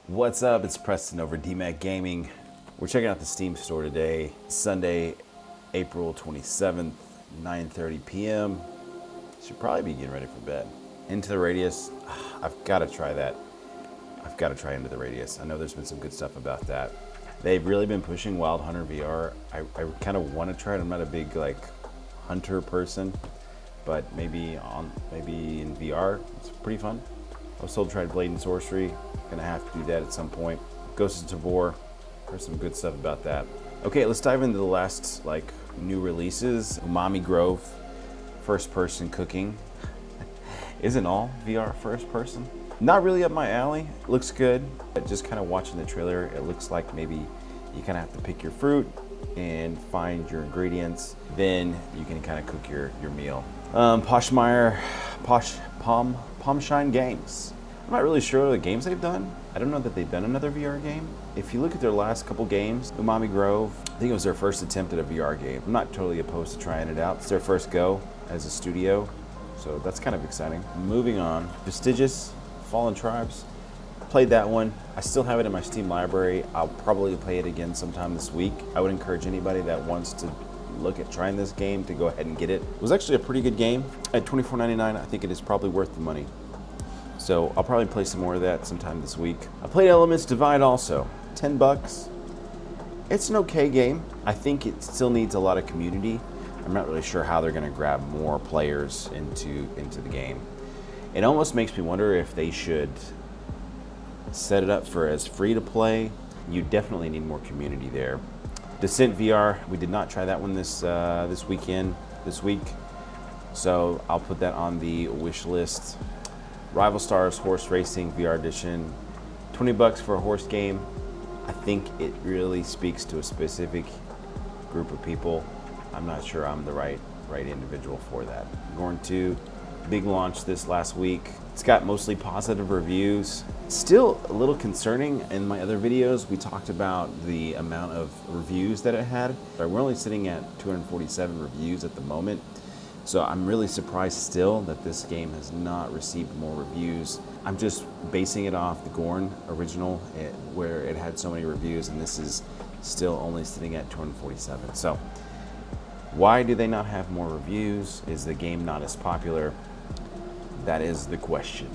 What's up? It's Preston over DMAC Gaming. We're checking out the Steam store today, Sunday, April 27th, 9:30 p.m. Should probably be getting ready for bed. Into the Radius, I've got to try that. I've got to try Into the Radius. I know there's been some good stuff about that. They've really been pushing Wild Hunter VR. I kind of want to try it. I'm not a big hunter person, but maybe in VR, it's pretty fun. I was told to try Blade and Sorcery. Gonna have to do that at some point. Ghost of Tabor, heard some good stuff about that. Okay, let's dive into the last new releases. Umami Grove, first person cooking. Isn't all VR first person? Not really up my alley. Looks good, but just kind of watching the trailer, it looks like maybe you kind of have to pick your fruit and find your ingredients. Then you can kind of cook your meal. Pomshine Games. I'm not really sure the games they've done. I don't know that they've done another VR game. If you look at their last couple games, Umami Grove, I think it was their first attempt at a VR game. I'm not totally opposed to trying it out. It's their first go as a studio, so that's kind of exciting. Moving on, Vestigious, Fallen Tribes. Played that one. I still have it in my Steam library. I'll probably play it again sometime this week. I would encourage anybody that wants to look at trying this game to go ahead and get it. It was actually a pretty good game. At $24.99, I think it is probably worth the money. So I'll probably play some more of that sometime this week. I played Elements Divide also, $10. It's an okay game. I think it still needs a lot of community. I'm not really sure how they're gonna grab more players into the game. It almost makes me wonder if they should set it up for as free to play. You definitely need more community there. Descent VR, we did not try that one this week. So I'll put that on the wish list. Rival Stars Horse Racing VR Edition, $20 for a horse game. I think it really speaks to a specific group of people. I'm not sure I'm the right individual for that. Gorn 2, big launch this last week. It's got mostly positive reviews. Still a little concerning. In my other videos, we talked about the amount of reviews that it had. We're only sitting at 247 reviews at the moment. So I'm really surprised still that this game has not received more reviews. I'm just basing it off the Gorn original, where it had so many reviews, and this is still only sitting at 247. So why do they not have more reviews? Is the game not as popular? That is the question.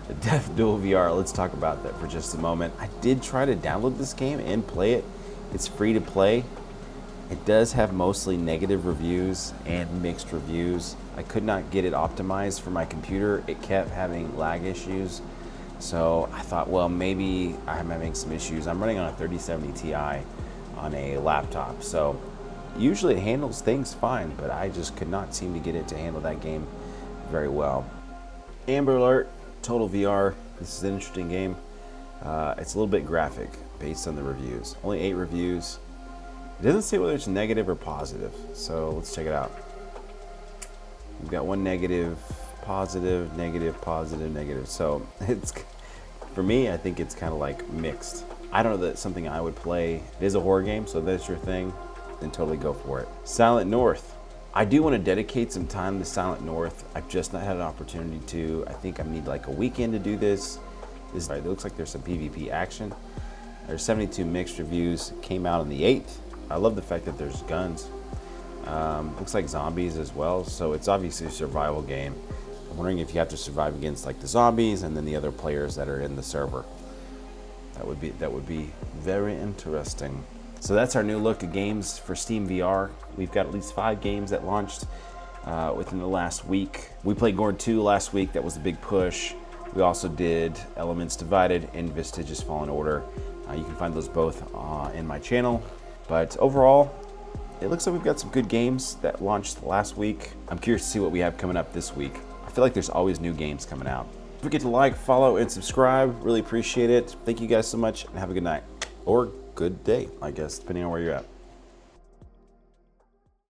The Death Duel VR, let's talk about that for just a moment. I did try to download this game and play it. It's free to play. It does have mostly negative reviews and mixed reviews. I could not get it optimized for my computer. It kept having lag issues. So I thought, well, maybe I'm having some issues. I'm running on a 3070 Ti on a laptop. So usually it handles things fine, but I just could not seem to get it to handle that game very well. Amber Alert, Total VR. This is an interesting game. It's a little bit graphic based on the reviews. Only 8 reviews. It doesn't say whether it's negative or positive, so let's check it out. We've got one negative, positive, negative, positive, negative. So it's, for me, I think it's kind of like mixed. I don't know that it's something I would play. It is a horror game, so if that's your thing, then totally go for it. Silent North. I do want to dedicate some time to Silent North. I've just not had an opportunity to. I think I need like a weekend to do this. It looks like there's some PvP action. There's 72 mixed reviews. Came out on the 8th. I love the fact that there's guns. Looks like zombies as well, so it's obviously a survival game. I'm wondering if you have to survive against like the zombies and then the other players that are in the server. That would be very interesting. So that's our new look at games for SteamVR. We've got at least 5 games that launched within the last week. We played Gorn 2 last week. That was the big push. We also did Elements Divided and Vestigious Fallen Order. You can find those both in my channel. But overall, it looks like we've got some good games that launched last week. I'm curious to see what we have coming up this week. I feel like there's always new games coming out. Don't forget to like, follow, and subscribe. Really appreciate it. Thank you guys so much, and have a good night. Or good day, I guess, depending on where you're at.